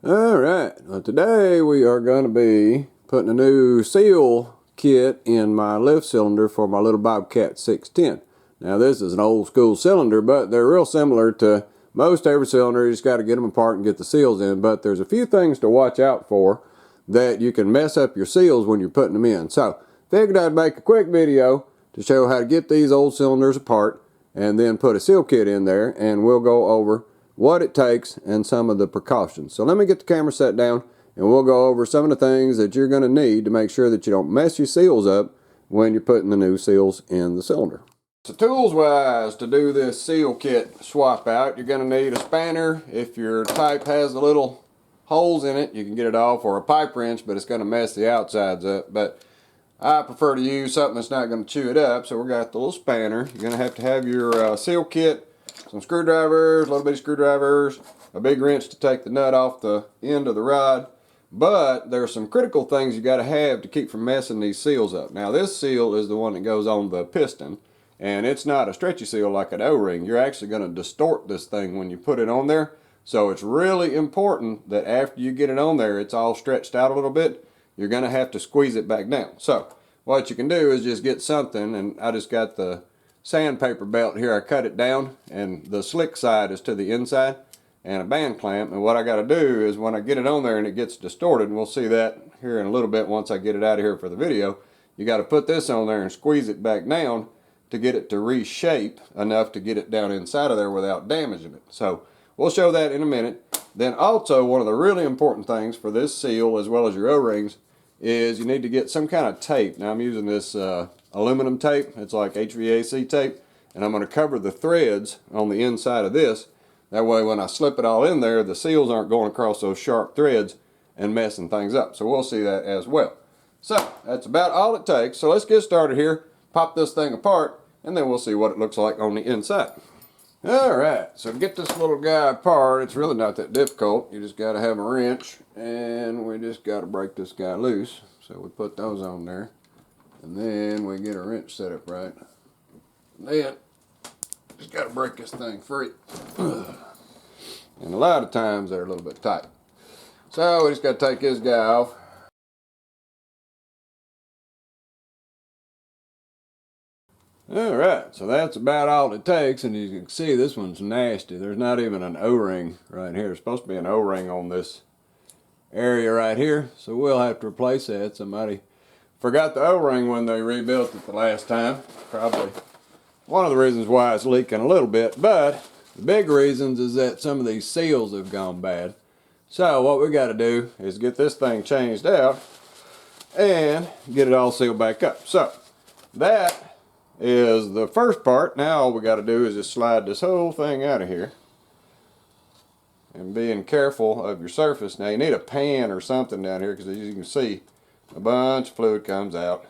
Alright, well today we are going to be putting a new seal kit in my lift cylinder for my little Bobcat 610. Now this is an old school cylinder, but they're real similar to most every cylinder. You just got to get them apart and get the seals in, but there's a few things to watch out for that you can mess up your seals when you're putting them in. So figured I'd make a quick video to show how to get these old cylinders apart and then put a seal kit in there, and we'll go over what it takes and some of the precautions. So let me get the camera set down and we'll go over some of the things that you're going to need to make sure that you don't mess your seals up when you're putting the new seals in the cylinder. So tools wise, to do this seal kit swap out, you're going to need a spanner. If your type has the little holes in it, you can get it off, or a pipe wrench, but it's going to mess the outsides up. But I prefer to use something that's not going to chew it up, so we got the little spanner. You're going to have your seal kit, some screwdrivers, a little bitty screwdrivers, a big wrench to take the nut off the end of the rod. But there's some critical things you got to have to keep from messing these seals up. Now this seal is the one that goes on the piston, and it's not a stretchy seal like an O-ring. You're actually going to distort this thing when you put it on there. So it's really important that after you get it on there, it's all stretched out a little bit. You're going to have to squeeze it back down. So what you can do is just get something, and I just got the sandpaper belt here. I cut it down, and the slick side is to the inside, and a band clamp. And what I got to do is when I get it on there and it gets distorted, and we'll see that here in a little bit once I get it out of here for the video, you got to put this on there and squeeze it back down to get it to reshape enough to get it down inside of there without damaging it. So we'll show that in a minute. Then also, one of the really important things for this seal as well as your O-rings is you need to get some kind of tape. Now I'm using this aluminum tape. It's like HVAC tape, and I'm going to cover the threads on the inside of this. That way when I slip it all in there, the seals aren't going across those sharp threads and messing things up. So we'll see that as well. So that's about all it takes. So let's get started here, pop this thing apart, and then we'll see what it looks like on the inside. Alright, so to get this little guy apart, it's really not that difficult. You just got to have a wrench, and we just got to break this guy loose. So we put those on there, and then we get a wrench set up right. And then just got to break this thing free. And a lot of times they're a little bit tight. So we just got to take this guy off. Alright, so that's about all it takes, and you can see this one's nasty. There's not even an O-ring right here. There's supposed to be an O-ring on this area right here, so we'll have to replace that. Somebody forgot the O-ring when they rebuilt it the last time. Probably one of the reasons why it's leaking a little bit, but the big reasons is that some of these seals have gone bad. So what we got to do is get this thing changed out and get it all sealed back up. So that is the first part. Now all we got to do is just slide this whole thing out of here, and being careful of your surface. Now you need a pan or something down here, because as you can see, a bunch of fluid comes out,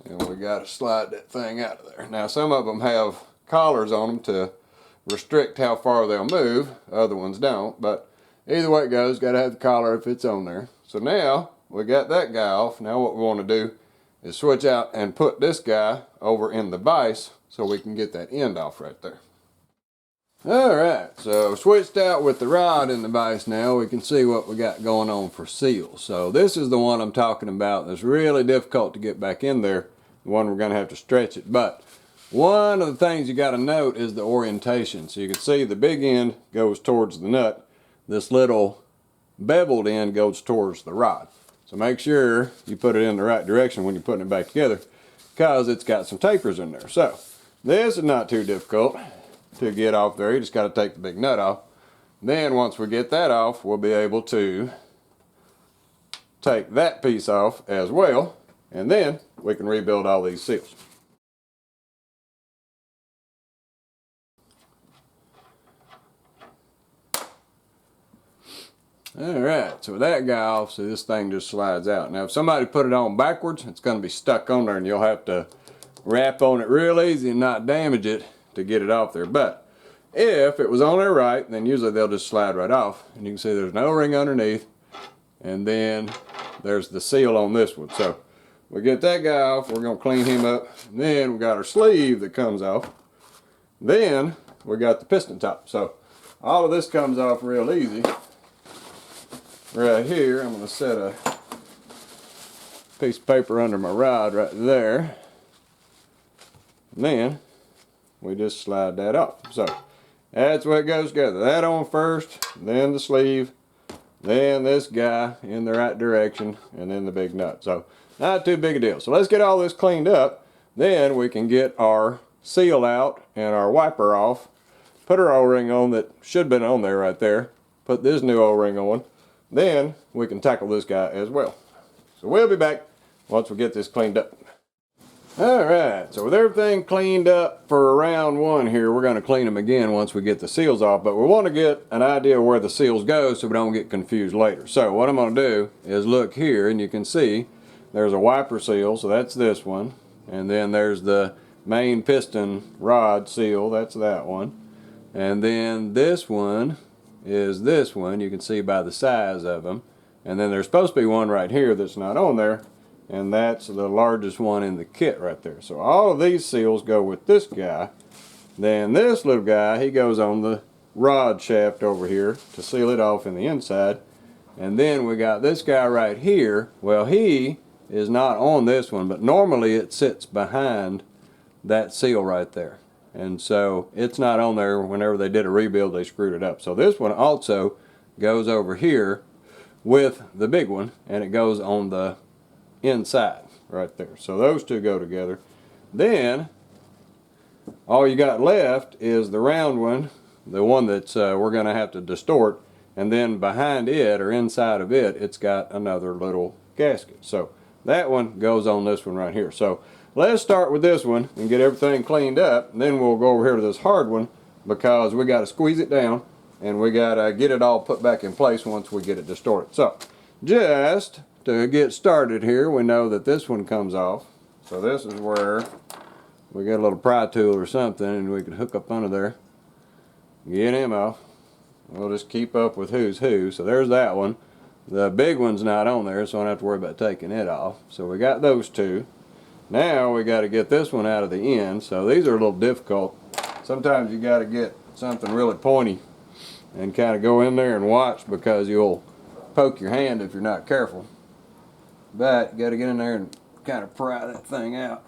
and we got to slide that thing out of there. Now some of them have collars on them to restrict how far they'll move, other ones don't, but either way it goes, got to have the collar if it's on there. So now we got that guy off. Now what we want to do is switch out and put this guy over in the vise so we can get that end off right there. Alright, so switched out with the rod in the vise now. We can see what we got going on for seals. So this is the one I'm talking about that's really difficult to get back in there, the one we're going to have to stretch it. But one of the things you got to note is the orientation. So you can see the big end goes towards the nut. This little beveled end goes towards the rod. So make sure you put it in the right direction when you're putting it back together, because it's got some tapers in there. So this is not too difficult to get off there. You just got to take the big nut off. Then once we get that off, we'll be able to take that piece off as well, and then we can rebuild all these seals. Alright, so with that guy off, so this thing just slides out. Now if somebody put it on backwards, it's going to be stuck on there, and you'll have to wrap on it real easy and not damage it to get it off there. But if it was on there right, then usually they'll just slide right off. And you can see there's no ring underneath, and then there's the seal on this one. So we get that guy off, we're going to clean him up. And then we got our sleeve that comes off. Then we got the piston top. So all of this comes off real easy. right here, I'm going to set a piece of paper under my rod right there. And then we just slide that off. So that's what goes together. That on first, then the sleeve, then this guy in the right direction, and then the big nut. So not too big a deal. So let's get all this cleaned up. Then we can get our seal out and our wiper off. Put our O-ring on that should have been on there right there. Put this new O-ring on. Then we can tackle this guy as well. So we'll be back once we get this cleaned up. Alright, so with everything cleaned up for round one here, we're going to clean them again once we get the seals off. But we want to get an idea of where the seals go so we don't get confused later. So what I'm going to do is look here, and you can see there's a wiper seal, so that's this one. And then there's the main piston rod seal, that's that one. And then this one is this one, you can see by the size of them. And then there's supposed to be one right here that's not on there, and that's the largest one in the kit right there. So all of these seals go with this guy. Then this little guy, he goes on the rod shaft over here to seal it off in the inside. And then we got this guy right here. Well, he is not on this one, but normally it sits behind that seal right there. And so it's not on there. Whenever they did a rebuild, they screwed it up. So this one also goes over here with the big one, and it goes on the inside right there. So those two go together. Then all you got left is the round one, the one that's we're going to have to distort, and then behind it or inside of it, it's got another little gasket. So that one goes on this one right here. So let's start with this one and get everything cleaned up, and then we'll go over here to this hard one because we got to squeeze it down and we got to get it all put back in place once we get it distorted. So just to get started here, we know that this one comes off. So this is where we get a little pry tool or something and we can hook up under there, get him off. We'll just keep up with who's who. So there's that one. The big one's not on there, so I don't have to worry about taking it off. So we got those two. Now we got to get this one out of the end. So these are a little difficult. Sometimes you got to get something really pointy and kind of go in there and watch, because you'll poke your hand if you're not careful. But you got to get in there and kind of pry that thing out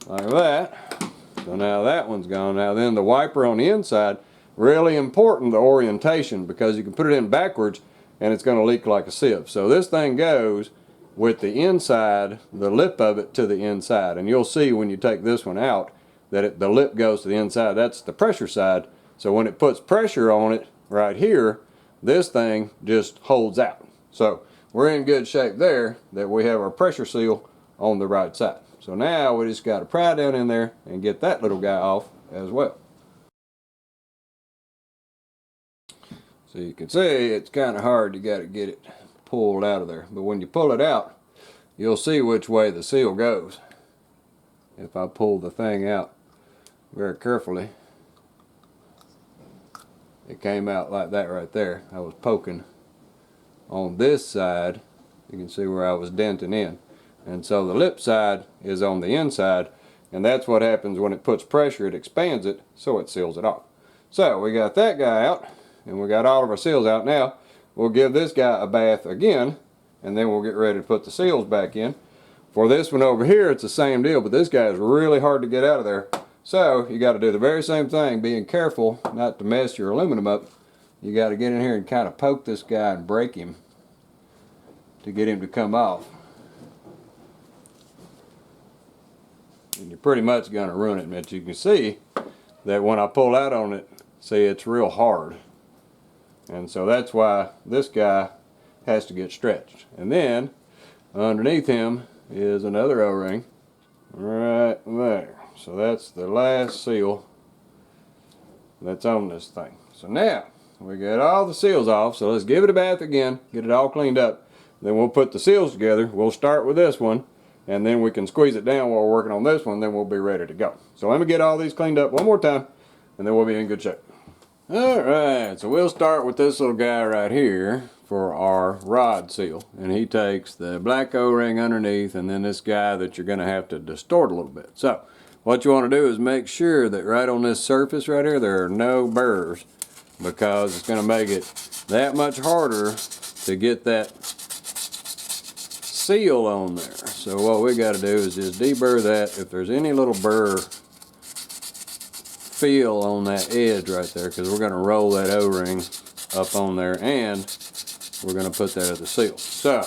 like that. So now that one's gone. Now then the wiper on the inside, really important, the orientation, because you can put it in backwards and it's going to leak like a sieve. So this thing goes with the inside, the lip of it to the inside, and you'll see when you take this one out that the lip goes to the inside. That's the pressure side. So when it puts pressure on it right here, this thing just holds out. So we're in good shape there, that we have our pressure seal on the right side. So now we just got to pry down in there and get that little guy off as well. So you can see it's kind of hard. You got to get it pulled out of there. But when you pull it out, you'll see which way the seal goes. If I pull the thing out very carefully, it came out like that right there. I was poking on this side. You can see where I was denting in. And so the lip side is on the inside, and that's what happens when it puts pressure. It expands it, so it seals it off. So we got that guy out, and we got all of our seals out. Now we'll give this guy a bath again, and then we'll get ready to put the seals back in. For this one over here, it's the same deal, but this guy is really hard to get out of there. So you got to do the very same thing, being careful not to mess your aluminum up. You got to get in here and kind of poke this guy and break him to get him to come off. And you're pretty much going to ruin it. But you can see that when I pull out on it, see, it's real hard. And so that's why this guy has to get stretched. And then underneath him is another O-ring right there. So that's the last seal that's on this thing. So now we got all the seals off, so let's give it a bath again, get it all cleaned up. Then we'll put the seals together. We'll start with this one, and then we can squeeze it down while we're working on this one, then we'll be ready to go. So let me get all these cleaned up one more time, and then we'll be in good shape. Alright, so we'll start with this little guy right here for our rod seal. And he takes the black O-ring underneath, and then this guy that you're going to have to distort a little bit. So what you want to do is make sure that right on this surface right here there are no burrs. because it's going to make it that much harder to get that seal on there. So what we got to do is just deburr that. If there's any little burr feel on that edge right there, because we're going to roll that O-ring up on there, and we're going to put that as a seal. So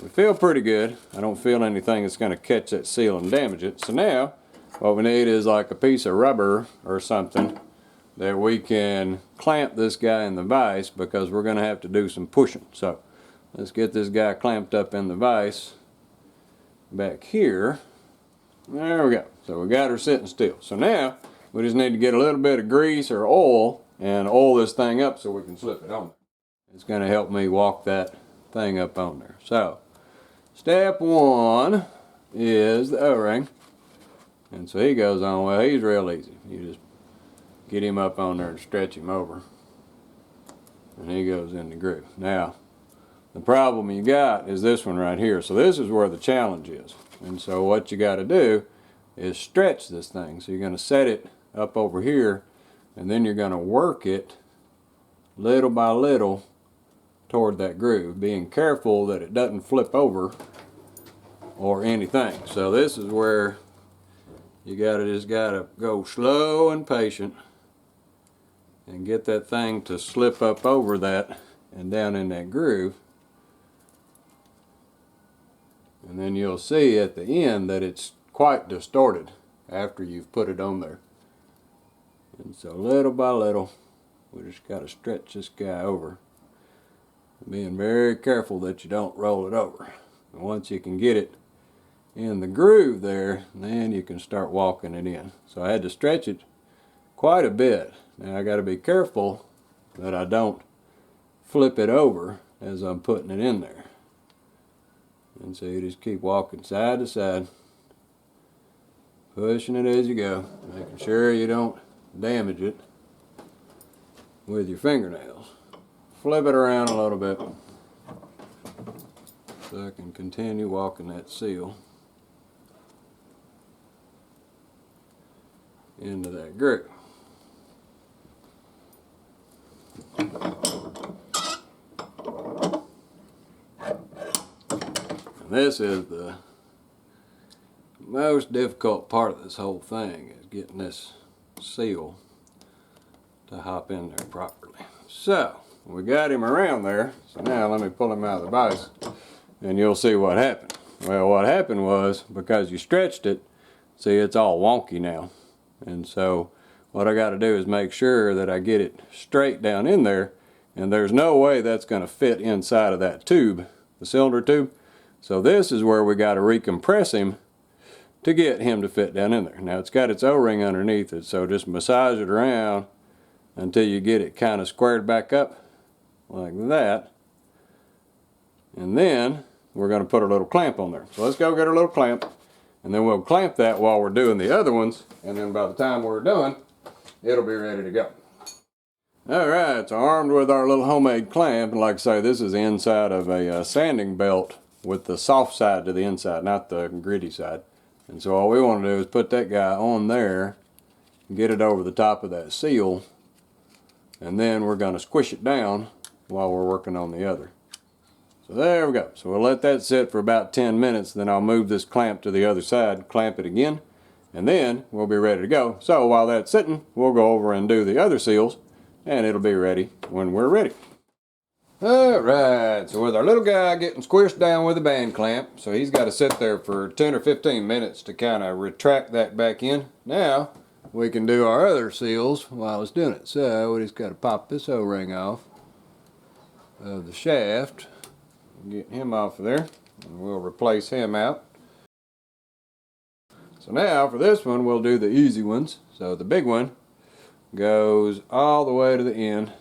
we feel pretty good. I don't feel anything that's going to catch that seal and damage it. So now what we need is like a piece of rubber or something that we can clamp this guy in the vise, because we're going to have to do some pushing. So let's get this guy clamped up in the vise back here. There we go. So we got her sitting still. So now we just need to get a little bit of grease or oil and oil this thing up so we can slip it on there. It's going to help me walk that thing up on there. So step one is the O-ring. And so he goes on. Well, he's real easy. You just get him up on there and stretch him over, and he goes in the groove. Now the problem you got is this one right here. So this is where the challenge is. And so what you got to do is stretch this thing. So you're going to set it up over here, and then you're going to work it little by little toward that groove, being careful that it doesn't flip over or anything. So this is where you just gotta go slow and patient and get that thing to slip up over that and down in that groove. And then you'll see at the end that it's quite distorted after you've put it on there. And so little by little, we just got to stretch this guy over, being very careful that you don't roll it over. And once you can get it in the groove there, then you can start walking it in. So I had to stretch it quite a bit. Now I got to be careful that I don't flip it over as I'm putting it in there. And so you just keep walking side to side, pushing it as you go, making sure you don't damage it with your fingernails. Flip it around a little bit so I can continue walking that seal into that groove. And this is the most difficult part of this whole thing, is getting this seal to hop in there properly. So we got him around there. So now let me pull him out of the vise and you'll see what happened. Well, what happened was, because you stretched it, see, it's all wonky now. And so what I got to do is make sure that I get it straight down in there, and there's no way that's going to fit inside of that tube, the cylinder tube. So this is where we got to recompress him to get him to fit down in there. Now it's got its O-ring underneath it, so just massage it around until you get it kind of squared back up like that. And then we're going to put a little clamp on there. So let's go get our little clamp, and then we'll clamp that while we're doing the other ones, and then by the time we're done, it'll be ready to go. Alright, so armed with our little homemade clamp, and like I say, this is the inside of a sanding belt with the soft side to the inside, not the gritty side. And so all we want to do is put that guy on there, get it over the top of that seal, and then we're going to squish it down while we're working on the other. So there we go. So we'll let that sit for about 10 minutes, then I'll move this clamp to the other side, clamp it again, and then we'll be ready to go. So while that's sitting, we'll go over and do the other seals, and it'll be ready when we're ready. Alright, so with our little guy getting squished down with a band clamp, so he's got to sit there for 10 or 15 minutes to kind of retract that back in. Now we can do our other seals while it's doing it. So we just got to pop this O-ring off of the shaft, get him off of there, and we'll replace him out. So now for this one, we'll do the easy ones. So the big one goes all the way to the end.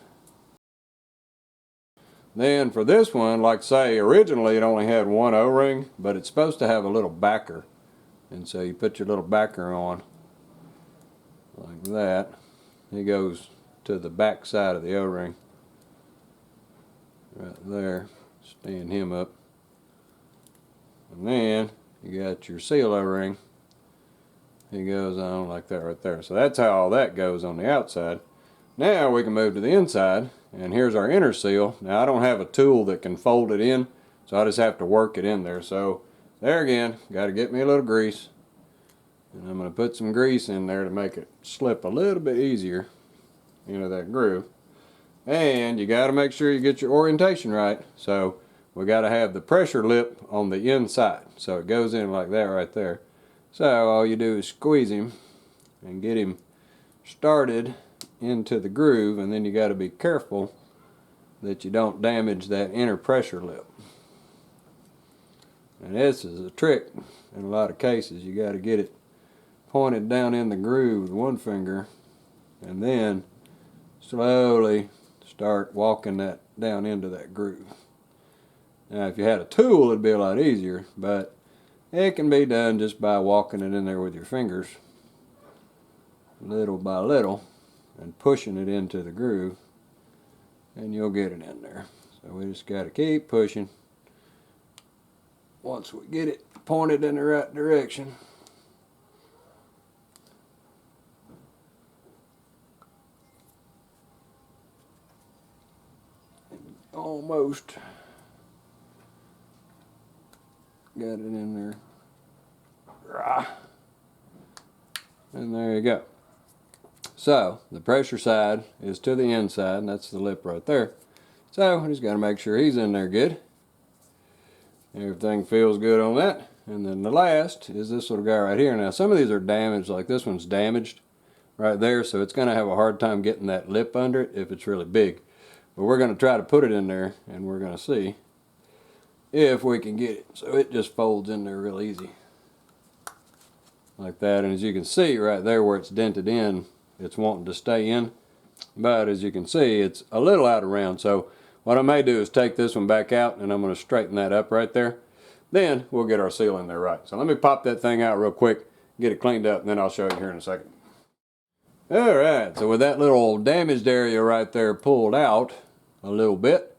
Then for this one, like say, originally it only had one O-ring, but it's supposed to have a little backer. And so you put your little backer on like that. It goes to the back side of the O-ring right there. Stand him up. And then you got your seal O-ring. He goes on like that right there. So that's how all that goes on the outside. Now we can move to the inside, and here's our inner seal. Now I don't have a tool that can fold it in, so I just have to work it in there. So there again, got to get me a little grease, and I'm going to put some grease in there to make it slip a little bit easier into that groove. And you got to make sure you get your orientation right. So we got to have the pressure lip on the inside, so it goes in like that right there. So all you do is squeeze him and get him started into the groove, and then you got to be careful that you don't damage that inner pressure lip. And this is a trick in a lot of cases. You got to get it pointed down in the groove with one finger, and then slowly start walking that down into that groove. Now if you had a tool it'd be a lot easier, but it can be done just by walking it in there with your fingers little by little and pushing it into the groove, and you'll get it in there. So we just got to keep pushing. Once we get it pointed in the right direction, almost got it in there. And there you go. So the pressure side is to the inside, and that's the lip right there. So we just got to make sure he's in there good. Everything feels good on that. And then the last is this little guy right here. Now some of these are damaged, like this one's damaged right there, so it's going to have a hard time getting that lip under it if it's really big. But we're going to try to put it in there, and we're going to see if we can get it. So it just folds in there real easy. Like that. And as you can see right there where it's dented in, it's wanting to stay in. But as you can see, it's a little out of round. So what I may do is take this one back out, and I'm going to straighten that up right there. Then we'll get our seal in there right. So let me pop that thing out real quick, get it cleaned up, and then I'll show you here in a second. Alright, so with that little damaged area right there pulled out a little bit,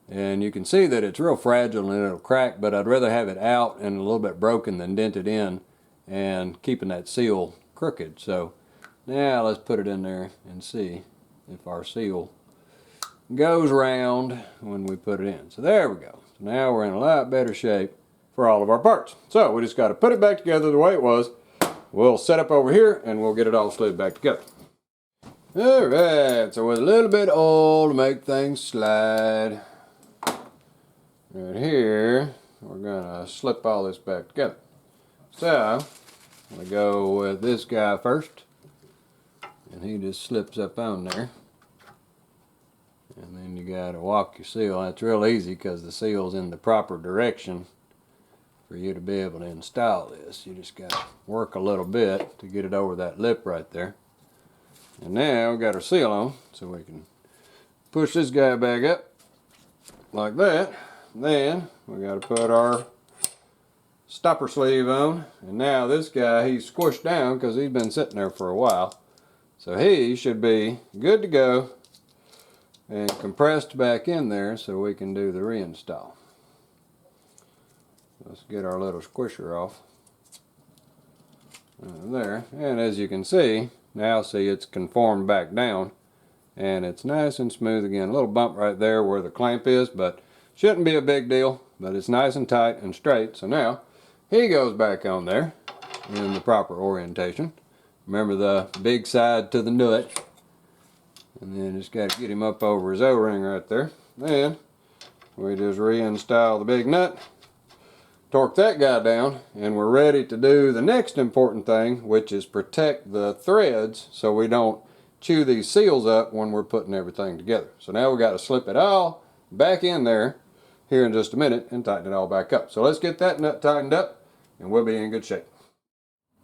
and you can see that it's real fragile and it'll crack, but I'd rather have it out and a little bit broken than dented in and keeping that seal crooked. So now let's put it in there and see if our seal goes round when we put it in. So there we go. So now we're in a lot better shape for all of our parts. So we just got to put it back together the way it was. We'll set up over here and we'll get it all slid back together. Alright, so with a little bit of oil to make things slide, right here, we're going to slip all this back together. So, I'm going to go with this guy first, and he just slips up on there. And then you got to walk your seal. That's real easy because the seal's in the proper direction for you to be able to install this. You just got to work a little bit to get it over that lip right there. And now we got our seal on, so we can push this guy back up like that. Then we got to put our stopper sleeve on, and now this guy, he's squished down because he's been sitting there for a while, so he should be good to go and compressed back in there so we can do the reinstall. Let's get our little squisher off there, and as you can see, now see it's conformed back down and it's nice and smooth again. A little bump right there where the clamp is, but shouldn't be a big deal, but it's nice and tight and straight. So now he goes back on there in the proper orientation. Remember the big side to the nut, and then just got to get him up over his O-ring right there. Then we just reinstall the big nut, torque that guy down, and we're ready to do the next important thing, which is protect the threads so we don't chew these seals up when we're putting everything together. So now we got to slip it all back in there here in just a minute and tighten it all back up. So let's get that nut tightened up and we'll be in good shape.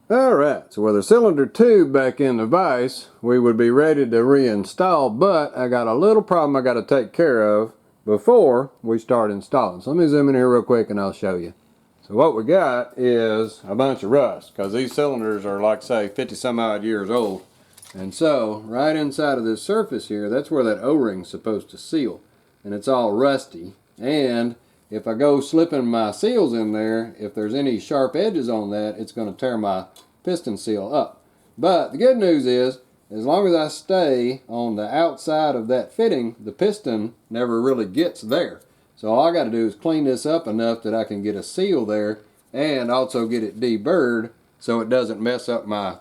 Alright, so with the cylinder tube back in the vise, we would be ready to reinstall, but I got a little problem I got to take care of before we start installing. So let me zoom in here real quick and I'll show you. So what we got is a bunch of rust, because these cylinders are, like say, 50 some odd years old. And so right inside of this surface here, that's where that O-ring's supposed to seal, and it's all rusty. And if I go slipping my seals in there, if there's any sharp edges on that, it's going to tear my piston seal up. But the good news is as long as I stay on the outside of that fitting, the piston never really gets there. So all I got to do is clean this up enough that I can get a seal there and also get it deburred so it doesn't mess up my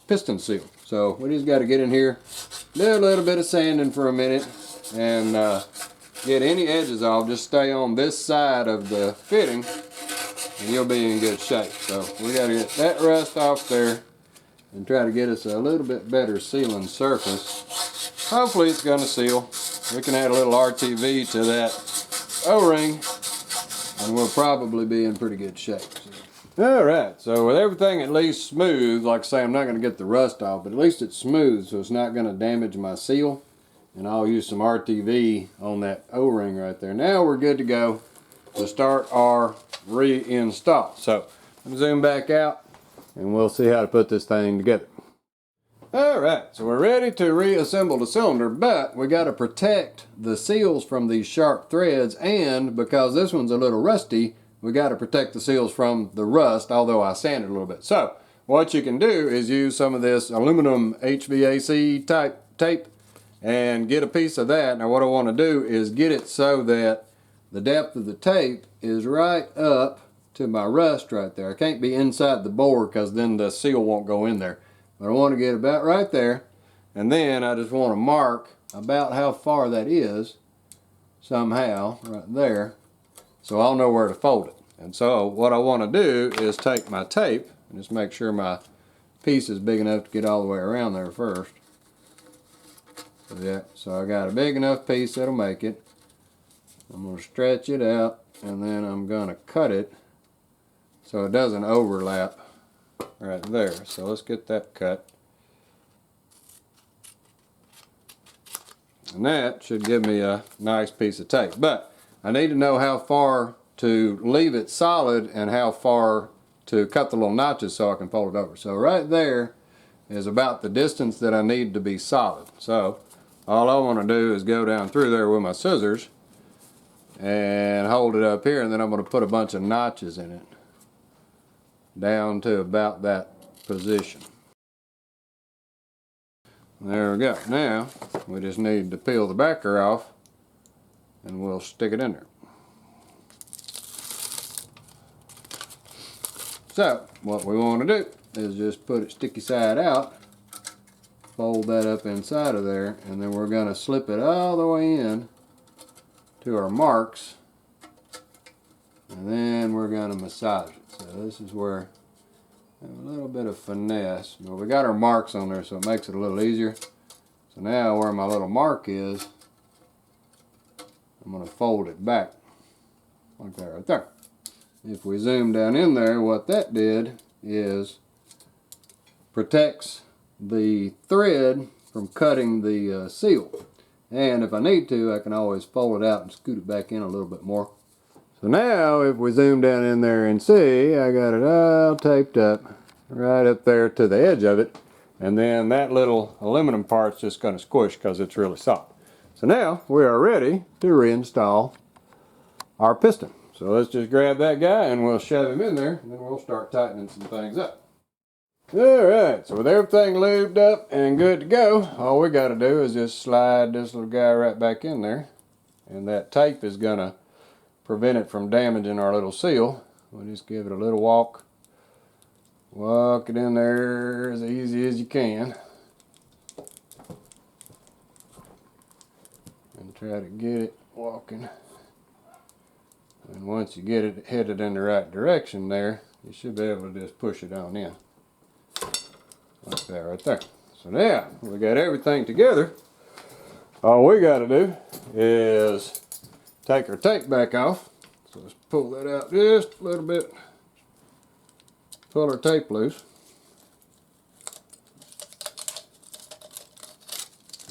piston seal. So we just got to get in here, do a little bit of sanding for a minute, and get any edges off. Just stay on this side of the fitting and you'll be in good shape. So we got to get that rust off there and try to get us a little bit better sealing surface. Hopefully it's going to seal. We can add a little RTV to that O-ring and we'll probably be in pretty good shape. Alright, so with everything at least smooth, like I say, I'm not going to get the rust off, but at least it's smooth so it's not going to damage my seal. And I'll use some RTV on that O-ring right there. Now we're good to go to start our reinstall. So let me zoom back out and we'll see how to put this thing together. Alright, so we're ready to reassemble the cylinder, but we got to protect the seals from these sharp threads, and because this one's a little rusty, we got to protect the seals from the rust, although I sanded a little bit. So what you can do is use some of this aluminum HVAC type tape and get a piece of that. Now what I want to do is get it so that the depth of the tape is right up to my rust right there. I can't be inside the bore because then the seal won't go in there. But I want to get about right there, and then I just want to mark about how far that is somehow right there so I'll know where to fold it. And so what I want to do is take my tape and just make sure my piece is big enough to get all the way around there first. Yeah, so I got a big enough piece that'll make it. I'm going to stretch it out and then I'm going to cut it so it doesn't overlap right there. So let's get that cut. And that should give me a nice piece of tape. But I need to know how far to leave it solid and how far to cut the little notches so I can fold it over. So right there is about the distance that I need to be solid. So all I want to do is go down through there with my scissors and hold it up here, and then I'm going to put a bunch of notches in it down to about that position. There we go. Now we just need to peel the backer off and we'll stick it in there. So what we want to do is just put it sticky side out, fold that up inside of there, and then we're going to slip it all the way in to our marks, and then we're going to massage it. So this is where I have a little bit of finesse. But we got our marks on there so it makes it a little easier. So now where my little mark is, I'm going to fold it back like that right there. If we zoom down in there, what that did is protects the thread from cutting the seal. And if I need to, I can always fold it out and scoot it back in a little bit more. So now if we zoom down in there and see, I got it all taped up right up there to the edge of it. And then that little aluminum part's just going to squish because it's really soft. So now we are ready to reinstall our piston. So let's just grab that guy and we'll shove him in there, and then we'll start tightening some things up. Alright, so with everything lubed up and good to go, all we got to do is just slide this little guy right back in there. And that tape is going to prevent it from damaging our little seal. We'll just give it a little walk. Walk it in there as easy as you can. And try to get it walking. And once you get it headed in the right direction there, you should be able to just push it on in. Like that right there. So now we got everything together. All we got to do is take our tape back off. So let's pull that out just a little bit. Pull our tape loose.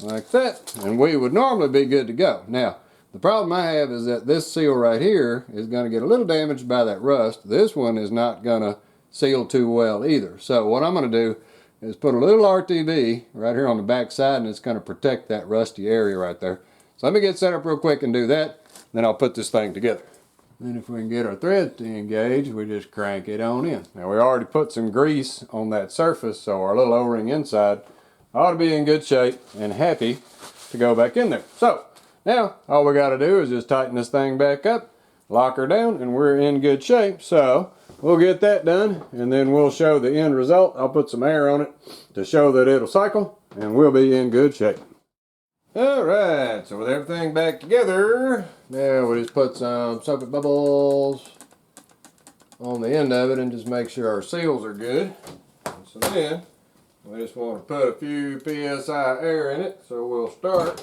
Like that. And we would normally be good to go. Now, the problem I have is that this seal right here is going to get a little damaged by that rust. This one is not going to seal too well either. So what I'm going to do is put a little RTV right here on the back side, and it's going to protect that rusty area right there. So let me get set up real quick and do that, then I'll put this thing together. Then if we can get our threads to engage, we just crank it on in. Now we already put some grease on that surface, so our little O-ring inside ought to be in good shape and happy to go back in there. So now all we got to do is just tighten this thing back up, lock her down, and we're in good shape. So we'll get that done, and then we'll show the end result. I'll put some air on it to show that it'll cycle, and we'll be in good shape. Alright, so with everything back together, now we just put some soapy bubbles on the end of it and just make sure our seals are good. So then we just want to put a few psi air in it. So we'll start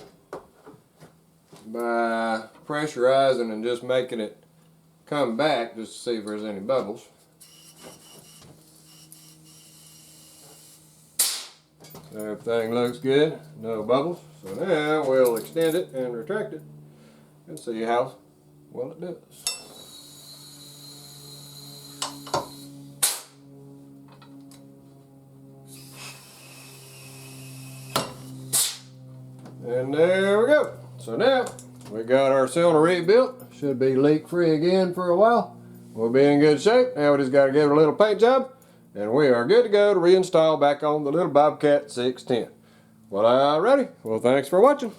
by pressurizing and just making it come back just to see if there's any bubbles. So everything looks good, no bubbles. So now we'll extend it and retract it and see how well it does. And there we go. So now we got our cylinder rebuilt. Should be leak free again for a while. We'll be in good shape. Now we just got to give it a little paint job, and we are good to go to reinstall back on the little Bobcat 610. Well, alrighty. Well, thanks for watching.